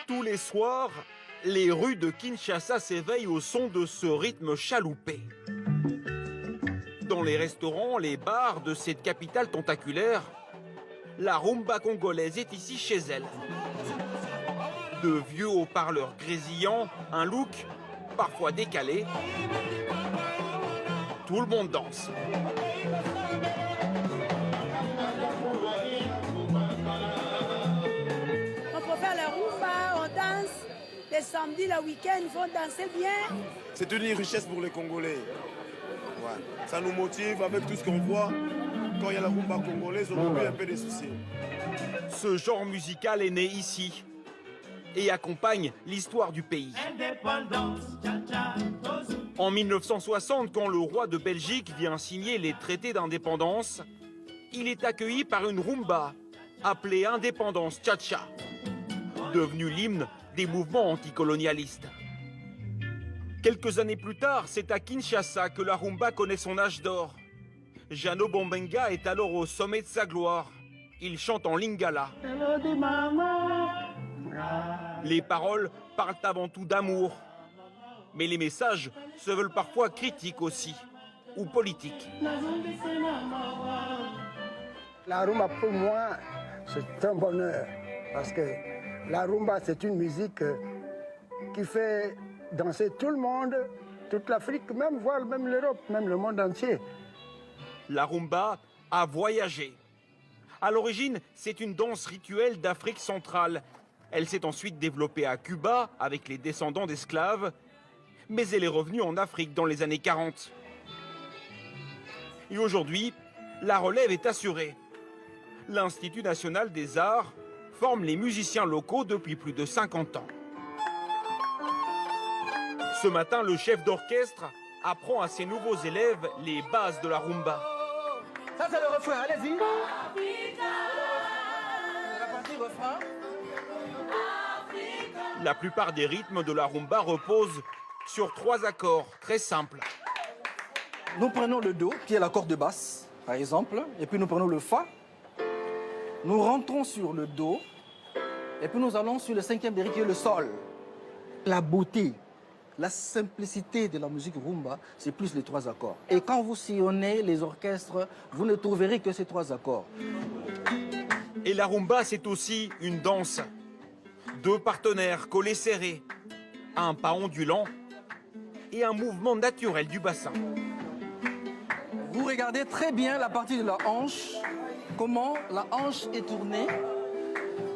Tous les soirs, les rues de Kinshasa s'éveillent au son de ce rythme chaloupé. Dans les restaurants, les bars de cette capitale tentaculaire, la rumba congolaise est ici chez elle. De vieux haut-parleurs grésillants, un look parfois décalé. Tout le monde danse. On peut faire la rumba, on danse. Les samedis, le week-end, il faut danser bien. C'est une richesse pour les Congolais. Ouais. Ça nous motive avec tout ce qu'on voit. Quand il y a la rumba congolaise, on oublie un peu des soucis. Ce genre musical est né ici et accompagne l'histoire du pays. En 1960, quand le roi de Belgique vient signer les traités d'indépendance, il est accueilli par une rumba appelée Indépendance Tcha-Tcha, devenue l'hymne des mouvements anticolonialistes. Quelques années plus tard, c'est à Kinshasa que la rumba connaît son âge d'or. Jeannot Bombenga est alors au sommet de sa gloire. Il chante en lingala. Les paroles parlent avant tout d'amour. Mais les messages se veulent parfois critiques aussi, ou politiques. La rumba, pour moi, c'est un bonheur. Parce que la rumba, c'est une musique qui fait danser tout le monde, toute l'Afrique, même, voire même l'Europe, même le monde entier. La rumba a voyagé. À l'origine, c'est une danse rituelle d'Afrique centrale. Elle s'est ensuite développée à Cuba avec les descendants d'esclaves, mais elle est revenue en Afrique dans les années 40. Et aujourd'hui, la relève est assurée. L'Institut national des arts forme les musiciens locaux depuis plus de 50 ans. Ce matin, le chef d'orchestre apprend à ses nouveaux élèves les bases de la rumba. Ça, c'est le refrain, allez-y. La partie refrain. La plupart des rythmes de la rumba reposent sur 3 accords très simples. Nous prenons le Do, qui est l'accord de basse, par exemple, et puis nous prenons le Fa. Nous rentrons sur le Do, et puis nous allons sur le 5e béri, qui est le Sol. La beauté, la simplicité de la musique rumba, c'est plus les 3 accords. Et quand vous sillonnez les orchestres, vous ne trouverez que ces 3 accords. Et la rumba, c'est aussi une danse. 2 partenaires collés serrés, un pas ondulant et un mouvement naturel du bassin. Vous regardez très bien la partie de la hanche, comment la hanche est tournée.